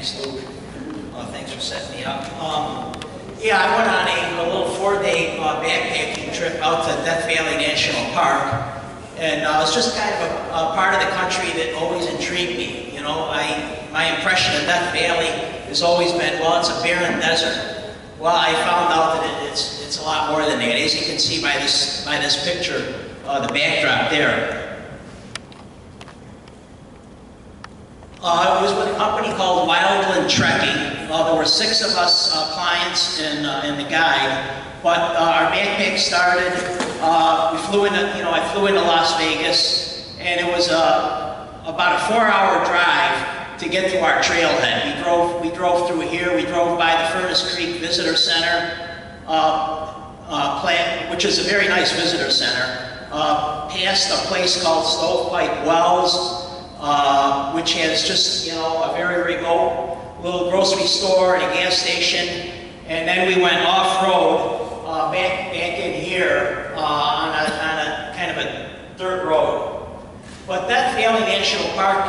Thanks, Luke. Thanks for setting me up. Yeah, I went on a little 4-day backpacking trip out to Death Valley National Park, and it's just kind of a part of the country that always intrigued me. You know, my impression of Death Valley has always been, well, it's a barren desert. Well, I found out that it's a lot more than that. As you can see by this picture, the backdrop there. It was with a company called Wildland Trekking. There were 6 of us clients and the guide. But our backpack started. We flew into, I flew into Las Vegas, and it was about a 4-hour drive to get to our trailhead. We drove through here. We drove by the Furnace Creek Visitor Center, which is a very nice visitor center. Past a place called Stovepipe Wells. Which has just, a very remote little grocery store and a gas station. And then we went off-road back in here on a kind of a dirt road. But Death Valley National Park,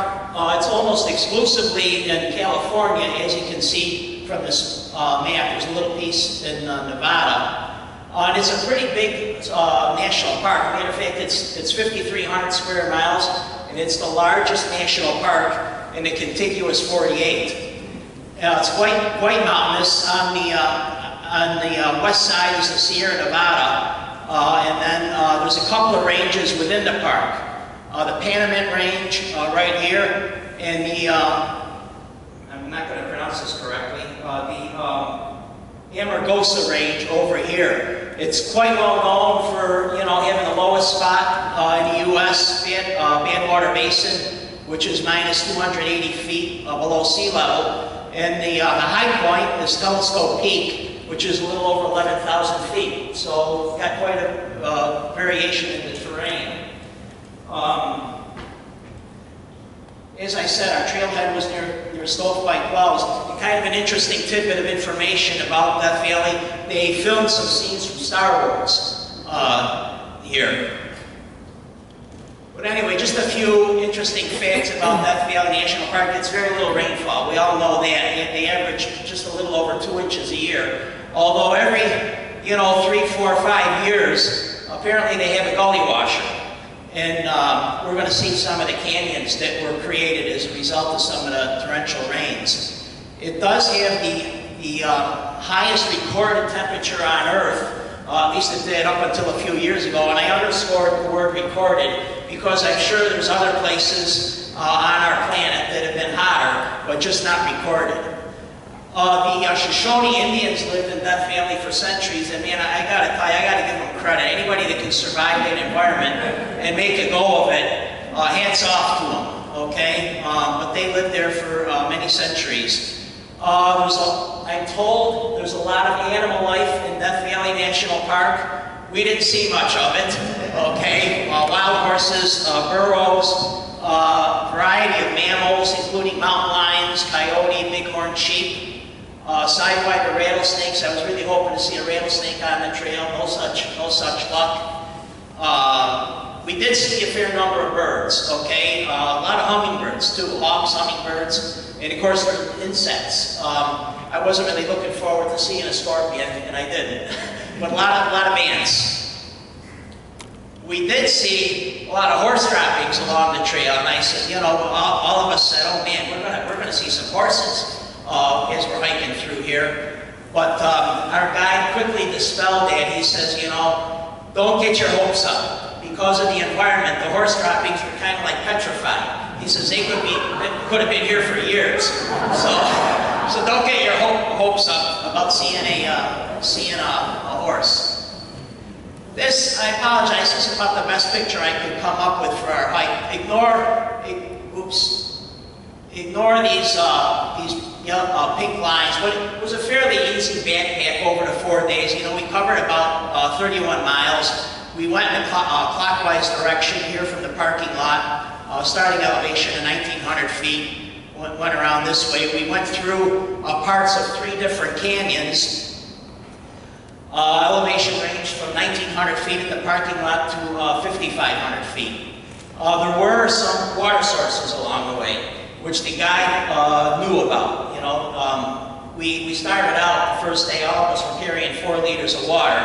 it's almost exclusively in California, as you can see from this map. There's a little piece in Nevada. And it's a pretty big national park. Matter of fact, it's 5,300 square miles. And it's the largest national park in the contiguous 48. It's quite mountainous. On the west side is the Sierra Nevada, and then there's a couple of ranges within the park. The Panamint Range right here, and I'm not going to pronounce this correctly, the Amargosa Range over here. It's quite well known for, having the lowest spot in the U.S., Badwater Basin, which is minus 280 feet below sea level. And the high point is Telescope Peak, which is a little over 11,000 feet. So we've got quite a variation in the terrain. As I said, our trailhead was near Stovepipe Wells. And kind of an interesting tidbit of information about Death Valley, they filmed some scenes from Star Wars here. But anyway, just a few interesting facts about Death Valley National Park. It's very little rainfall. We all know that. They average just a little over 2 inches a year. Although every, 3, 4, 5 years, apparently they have a gully washer. And we're going to see some of the canyons that were created as a result of some of the torrential rains. It does have the highest recorded temperature on Earth, at least it did up until a few years ago. And I underscored the word recorded because I'm sure there's other places on our planet that have been hotter, but just not recorded. The Shoshone Indians lived in Death Valley for centuries, and man, I gotta tell you, I gotta give them credit. Anybody that can survive that environment and make a go of it, hats off to them, okay? But they lived there for many centuries. I'm told there's a lot of animal life in Death Valley National Park. We didn't see much of it, okay? Wild horses, burros, variety of mammals, including mountain lions, coyote, bighorn sheep. Sidewinder rattlesnakes. I was really hoping to see a rattlesnake on the trail. No such luck. We did see a fair number of birds. Okay, a lot of hummingbirds too. Hawks, hummingbirds, and of course insects. I wasn't really looking forward to seeing a scorpion, and I didn't. But a lot of ants. We did see a lot of horse droppings along the trail, and I said, all of us said, oh man, we're gonna see some horses. As we're hiking through here. But our guide quickly dispelled that. He says, don't get your hopes up. Because of the environment, the horse droppings were kind of like petrified. He says they could have been here for years. So don't get your hopes up about seeing a horse. This, I apologize, this is about the best picture I could come up with for our hike. Ignore these pink lines, but it was a fairly easy backpack over the 4 days. We covered about 31 miles. We went in a clockwise direction here from the parking lot, starting elevation of 1,900 feet. Went around this way. We went through parts of 3 different canyons. Elevation ranged from 1,900 feet in the parking lot to 5,500 feet. There were some water sources along the way, which the guide knew about. We started out the first day, all of us were carrying 4 liters of water,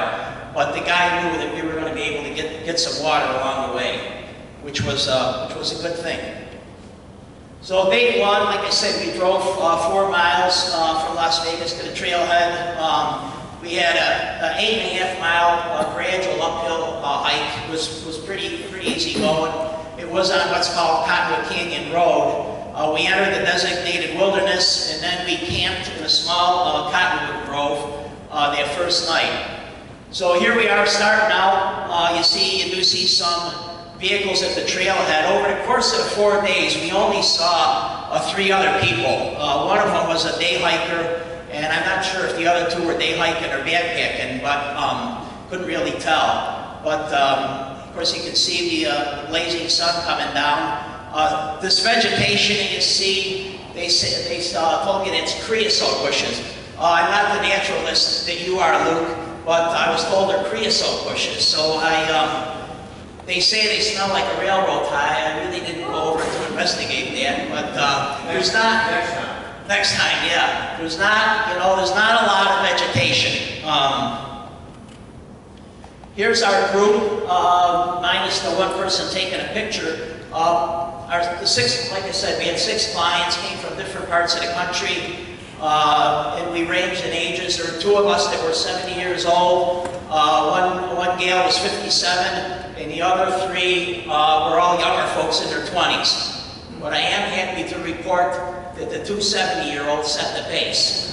but the guy knew that we were going to be able to get some water along the way, which was a good thing. So day one, like I said, we drove 4 miles from Las Vegas to the trailhead. We had an 8.5 mile gradual uphill hike. It was pretty easy going. It was on what's called Cottonwood Canyon Road. We entered the designated wilderness, and then we camped in a small cottonwood grove that first night. So here we are starting out. You do see some vehicles at the trailhead. Over the course of the 4 days, we only saw 3 other people. One of them was a day hiker, and I'm not sure if the other 2 were day hiking or backpacking, but couldn't really tell. But of course, you can see the blazing sun coming down. This vegetation that you see, they told me it's creosote bushes. I'm not the naturalist that you are, Luke, but I was told they're creosote bushes. So they say they smell like a railroad tie. I really didn't go over to investigate that, but there's not. Next time, yeah. There's not a lot of vegetation. Here's our group, minus the one person taking a picture. Like I said, we had 6 clients, came from different parts of the country, and we ranged in ages. There were 2 of us that were 70 years old. One gal was 57, and the other 3 were all younger folks in their 20s. But I am happy to report that the 2 70-year-olds set the pace.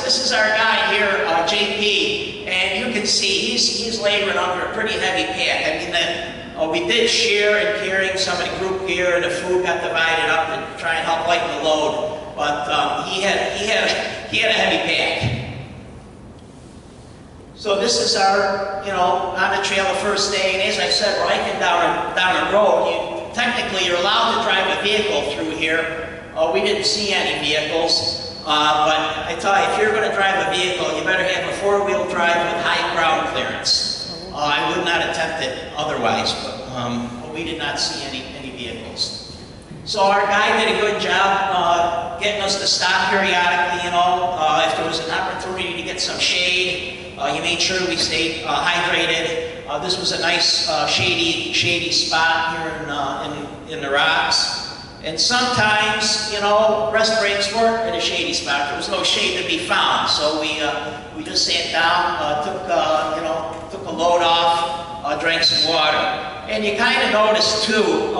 This is our guy here, JP, and you can see he's laboring under a pretty heavy pack. I mean, we did share in carrying some of the group gear, and the food got divided up to try and help lighten the load. But he had a heavy pack. So this is our, on the trail the first day, and as I said, we're hiking down a road. Technically, you're allowed to drive a vehicle through here. We didn't see any vehicles. But I tell you, if you're going to drive a vehicle, you better have a 4-wheel drive with high ground clearance. I would not attempt it otherwise, but we did not see any vehicles. So our guide did a good job getting us to stop periodically, if there was an opportunity to get some shade. He made sure we stayed hydrated. This was a nice shady spot here in the rocks. And sometimes, rest breaks weren't in a shady spot. There was no shade to be found. So we just sat down, took a load off, drank some water. And you kind of notice too,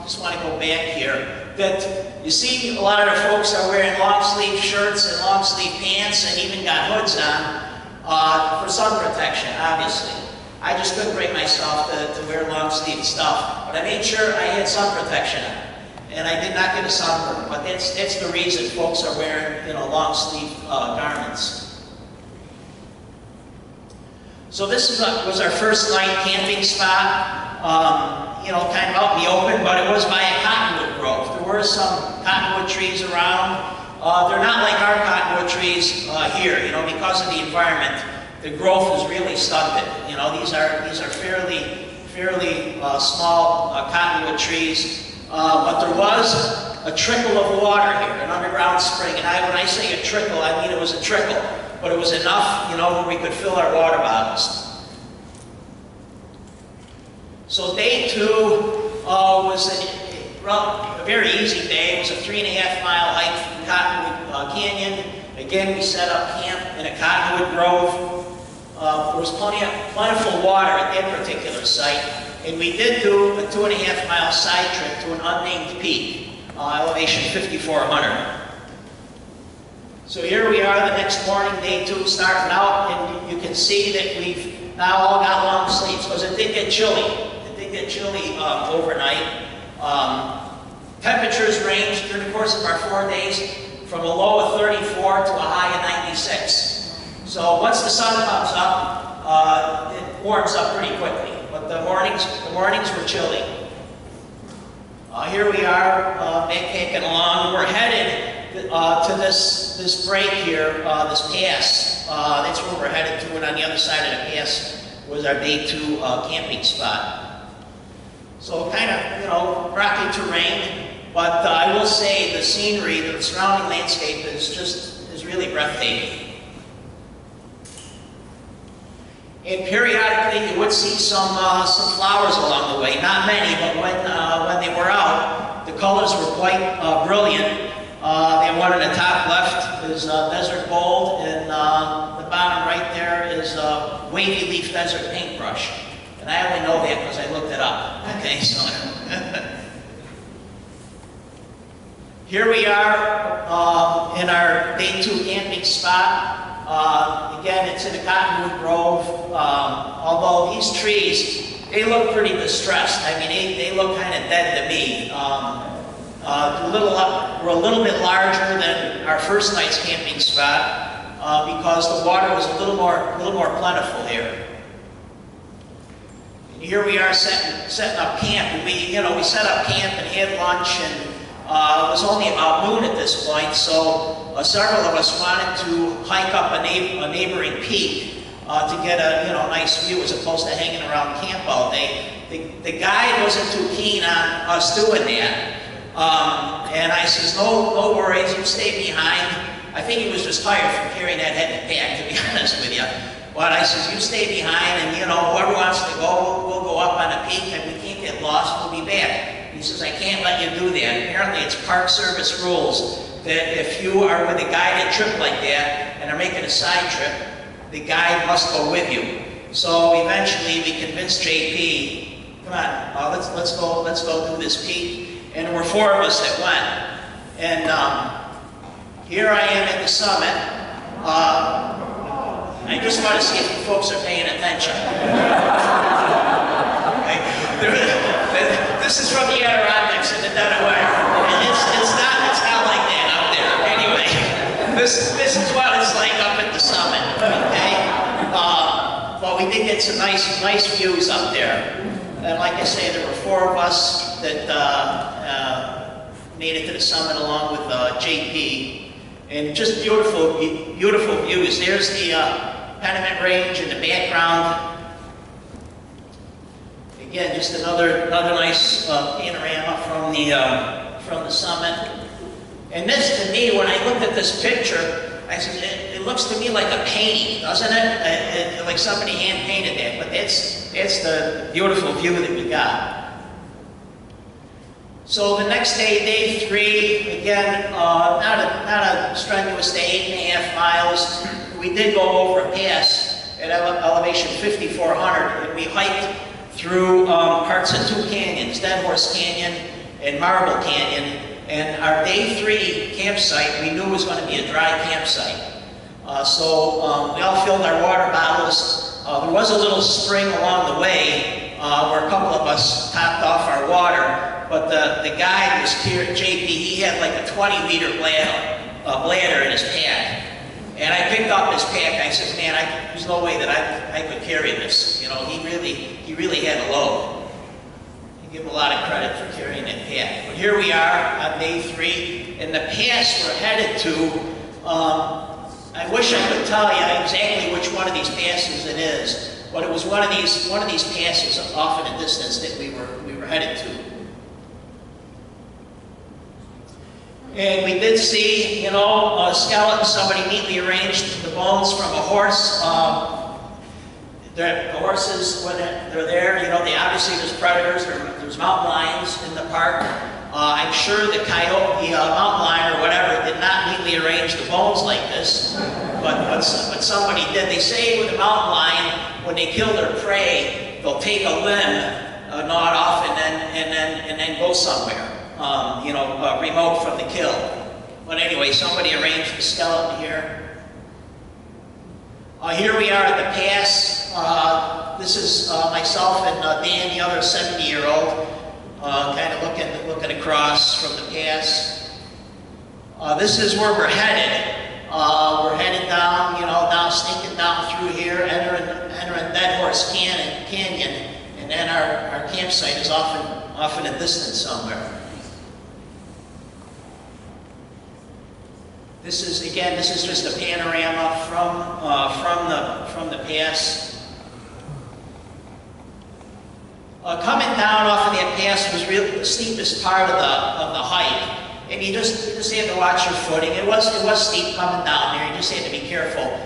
just want to go back here, that you see a lot of the folks are wearing long sleeve shirts and long sleeve pants and even got hoods on for sun protection, obviously. I just couldn't bring myself to wear long sleeve stuff, but I made sure I had sun protection on. And I did not get a sunburn, but that's the reason folks are wearing, long sleeve garments. So this was our first night camping spot, kind of out in the open, but it was by a cottonwood grove. There were some cottonwood trees around. They're not like our cottonwood trees here, because of the environment. The growth is really stunted. These are fairly small cottonwood trees. But there was a trickle of water here, an underground spring. And when I say a trickle, I mean it was a trickle. But it was enough, where we could fill our water bottles. So day 2 was a very easy day. It was a 3.5 mile hike from Cottonwood Canyon. Again, we set up camp in a cottonwood grove. There was plentiful water at that particular site. And we did do a 2.5 mile side trip to an unnamed peak, elevation 5,400. So here we are the next morning, day 2, starting out, and you can see that we've now all got long sleeves, because it did get chilly. It did get chilly overnight. Temperatures ranged during the course of our 4 days from a low of 34 to a high of 96. So once the sun comes up, it warms up pretty quickly. But the mornings were chilly. Here we are, backpacking along. We're headed to this break here, this pass. That's where we're headed to, and on the other side of the pass was our day 2 camping spot. So kind of, you know, rocky terrain, but I will say the scenery, the surrounding landscape is really breathtaking. And periodically you would see some flowers along the way, not many, but when they were out, the colors were quite brilliant. The one in the top left is desert gold, and the bottom right there is wavy leaf desert paintbrush. And I only know that because I looked it up. Okay, so here we are in our day 2 camping spot. Again, it's in a cottonwood grove. Although these trees, they look pretty distressed. I mean, they look kind of dead to me. We're a little bit larger than our first night's camping spot because the water was a little more plentiful here. And here we are setting up camp. And we set up camp and had lunch, and it was only about noon at this point, so several of us wanted to hike up a neighboring peak to get a nice view as opposed to hanging around camp all day. The guide wasn't too keen on us doing that. And I says, no worries, you stay behind. I think he was just tired from carrying that heavy pack, to be honest with you. But I says, you stay behind, and whoever wants to go, we'll go up on the peak, and we can't get lost, we'll be back. He says, I can't let you do that. Apparently it's Park Service rules that if you are with a guided trip like that and are making a side trip, the guide must go with you. So eventually we convinced JP, come on, let's go do this peak. And there were 4 of us that went. And here I am at the summit. I just want to see if you folks are paying attention. This is from the Adirondacks in the Delaware. And it's not like that up there. Anyway, this is what it's like up at the summit. Okay? But we did get some nice views up there. And like I say, there were 4 of us that made it to the summit along with JP. And just beautiful views. There's the Panamint Range in the background. Again, just another nice panorama from the summit. And this, to me, when I looked at this picture, I said, it looks to me like a painting, doesn't it? Like somebody hand painted that. But that's the beautiful view that we got. So the next day, day 3, again, not a strenuous day, 8.5 miles. We did go over a pass at elevation 5,400, and we hiked through parts of 2 canyons, Dead Horse Canyon and Marble Canyon. And our day 3 campsite, we knew was going to be a dry campsite. So we all filled our water bottles. There was a little spring along the way where a couple of us topped off our water. But the guide was here, JP, he had like a 20-liter bladder in his pack. And I picked up his pack, I said, man, there's no way that I could carry this. He really had a load. I give him a lot of credit for carrying that pack. But here we are on day 3, and the pass we're headed to, I wish I could tell you exactly which one of these passes it is, but it was one of these passes off in the distance that we were headed to. And we did see, a skeleton. Somebody neatly arranged the bones from a horse. The horses, when they're there, obviously there's predators. There's mountain lions in the park. I'm sure the coyote, the mountain lion or whatever, did not neatly arrange the bones like this, but somebody did. They say with a mountain lion, when they kill their prey, they'll take a limb, gnaw it off, and then go somewhere. Remote from the kill. But anyway, somebody arranged the skeleton here. Here we are at the pass. This is myself and Dan, the other 70-year-old, kind of looking across from the pass. This is where we're headed. We're headed down, sneaking down through here, entering Dead Horse Canyon, and then our campsite is off in a distance somewhere. This is just a panorama from the pass. Coming down off of that pass was really the steepest part of the hike. And you just had to watch your footing. It was steep coming down there. You just had to be careful.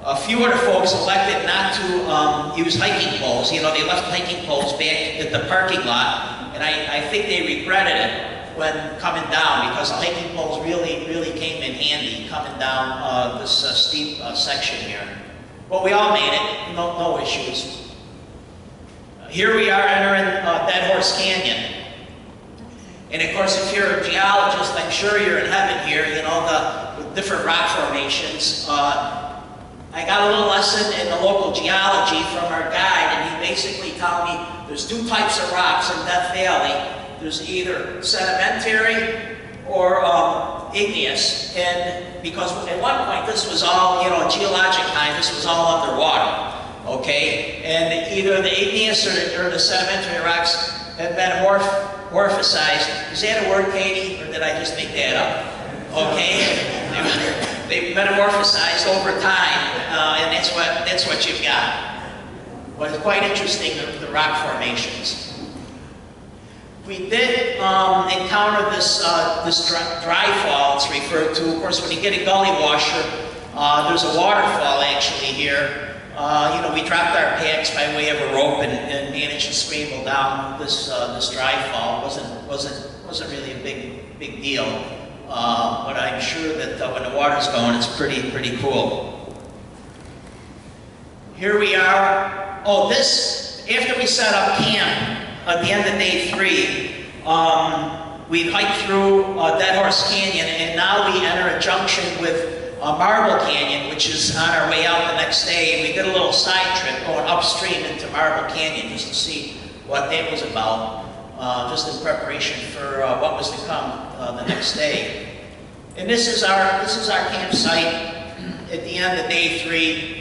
A few other folks elected not to use hiking poles. You know, they left hiking poles back at the parking lot, and I think they regretted it when coming down, because the hiking poles really came in handy coming down this steep section here. But we all made it. No issues. Here we are entering Dead Horse Canyon. And of course, if you're a geologist, I'm sure you're in heaven here, you know, the different rock formations. I got a little lesson in the local geology from our guide, and he basically told me there's two types of rocks in Death Valley. There's either sedimentary or igneous. And because at one point this was all, you know, geologic time, this was all underwater. Okay? And either the igneous or the sedimentary rocks have been metamorphosized. Is that a word, Katie, or did I just make that up? Okay? They've metamorphosized over time, and that's what you've got. But it's quite interesting, the rock formations. We did encounter this dry fall, it's referred to. Of course, when you get a gully washer, there's a waterfall actually here. You know, we dropped our packs by way of a rope and managed to scramble down this dry fall. Wasn't really a big deal, but I'm sure that when the water's going, it's pretty cool. Here we are. Oh, this after we set up camp at the end of day 3, we hiked through Dead Horse Canyon, and now we enter a junction with Marble Canyon, which is on our way out the next day, and we did a little side trip going upstream into Marble Canyon just to see what that was about, just in preparation for what was to come the next day. And this is our campsite at the end of day 3.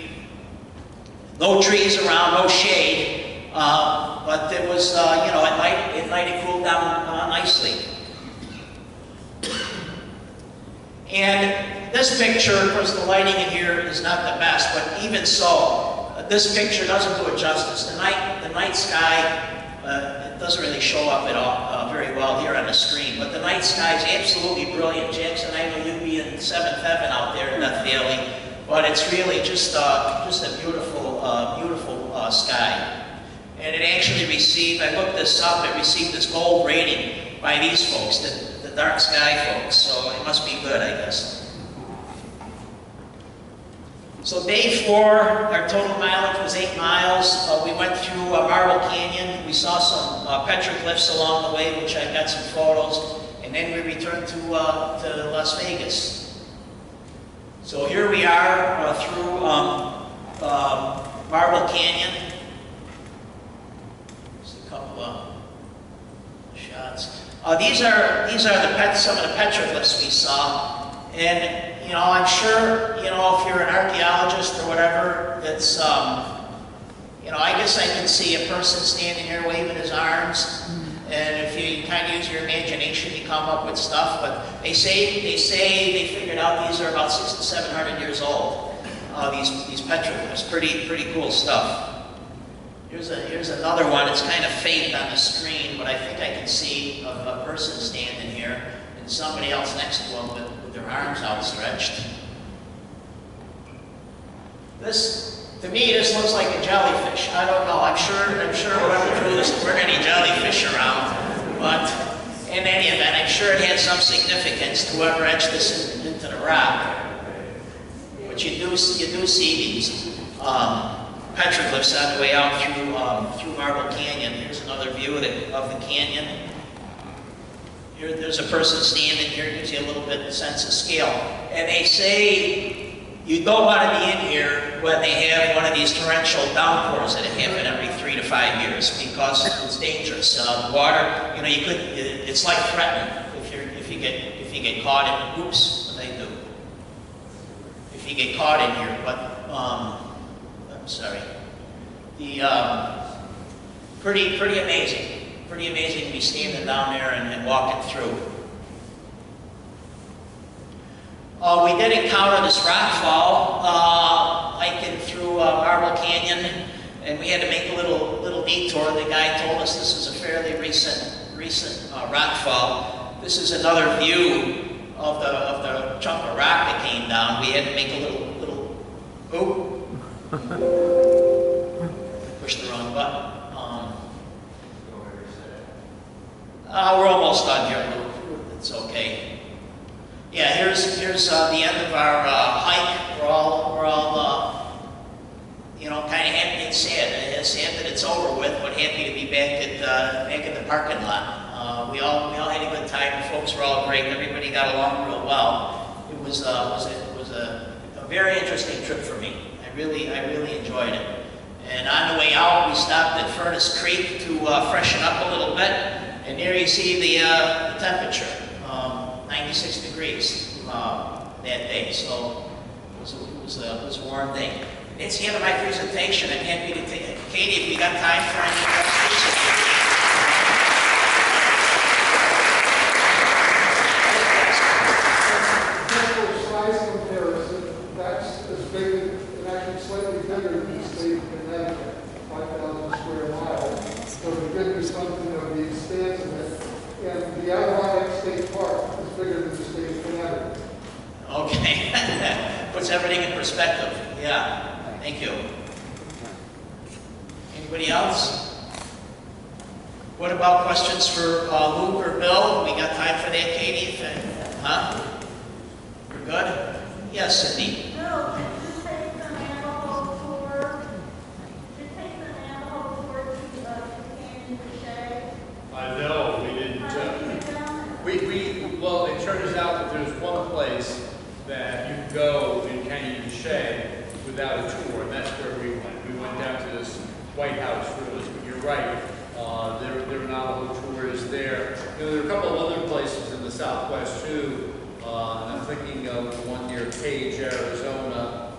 No trees around, no shade, but it was, you know, at night it cooled down nicely. And this picture, of course, the lighting in here is not the best, but even so, this picture doesn't do it justice. The night sky, it doesn't really show up at all very well here on the screen, but the night sky is absolutely brilliant. Jackson, I know you'd be in 7th heaven out there in Death Valley, but it's really just a beautiful sky. And it actually received, I looked this up, it received this gold rating by these folks, the dark sky folks, so it must be good, I guess. So day 4, our total mileage was 8 miles. We went through Marble Canyon. We saw some petroglyphs along the way, which I've got some photos, and then we returned to Las Vegas. So here we are through Marble Canyon. Just a couple of shots. These are some of the petroglyphs we saw, and you know, I'm sure, you know, if you're an archaeologist or whatever, it's you know, I guess I can see a person standing here waving his arms, and if you kind of use your imagination, you come up with stuff. But they say they figured out these are about 600 to 700 years old. These petroglyphs, pretty cool stuff. Here's another one. It's kind of faint on the screen, but I think I can see a person standing here and somebody else next to them with their arms outstretched. To me, this looks like a jellyfish. I don't know. I'm sure whoever drew this, there weren't any jellyfish around, but in any event, I'm sure it had some significance to whoever etched this into the rock. But you do see these petroglyphs on the way out through Marble Canyon. Here's another view of the canyon. Here, there's a person standing here, gives you a little bit of sense of scale. And they say you don't want to be in here when they have one of these torrential downpours that happen every 3 to 5 years, because it's dangerous. The water, you know, it's like threatening if you get caught in. Oops, what did I do? If you get caught in here, but I'm sorry. Pretty amazing. Pretty amazing to be standing down there and walking through. We did encounter this rock fall hiking through Marble Canyon, and we had to make a little detour. The guy told us this was a fairly recent recent rockfall. This is another view of the chunk of rock that came down. We had to make a little push the wrong button. We're almost done here, Luke. It's okay. Yeah, here's the end of our hike. We're all you know, kind of happy and sad. It's sad that it's over with, but happy to be back in the parking lot. We all had a good time. The folks were all great. Everybody got along real well. It was a very interesting trip for me. I really enjoyed it. And on the way out, we stopped at Furnace Creek to freshen up a little bit. And there you see the temperature, 96 degrees that day. So it was a warm day. That's the end of my presentation. I'm happy to take it. Katie, if we got time for any questions. Size comparison, that's as big and actually slightly bigger than the state of Connecticut, 5,000 square miles. So to give you something of the expanse of it, and the Adirondack State Park is bigger than the state of Connecticut. Okay, puts everything in perspective. Yeah, thank you. Anybody else? What about questions for Luke or Bill? We got time for that, Katie? Huh? We're good? Yes, Cindy. No, did you take the Navajo tour? Did you take the Navajo tour to the Canyon Cachet? No, we didn't. How did you get down there? Well, it turns out that there's one place that you can go in Canyon Cachet without a tour, and that's where we went. We went down to this White House village, but you're right. There are Navajo tours there. You know, there are a couple of other places in the Southwest too. I'm thinking of one near Page, Arizona,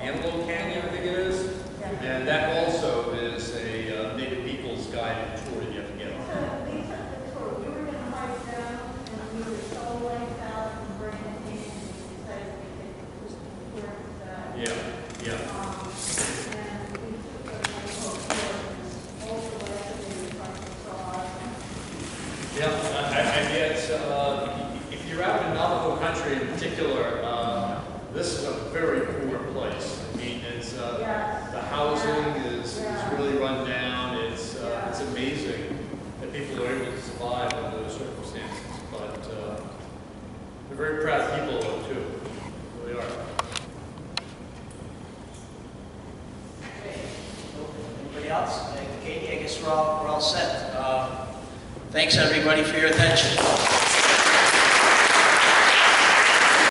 Antelope Canyon, I think it is. Yeah. And that also is a Native Peoples guided tour that you have to get on. So we took the tour. We were going to hike down, and we were so late out and bring the canyon, and we decided we could just tour that. Yeah, yeah. And we took the Navajo tour, and also actually saw. Yeah, and yet, if you're out in Navajo country in particular, this is a very poor place. I mean, it's the housing is really run down. It's amazing that people are able to survive under those circumstances. But they're very proud people too. They really are. Anybody else? Katie, I guess we're all set. Thanks everybody for your attention.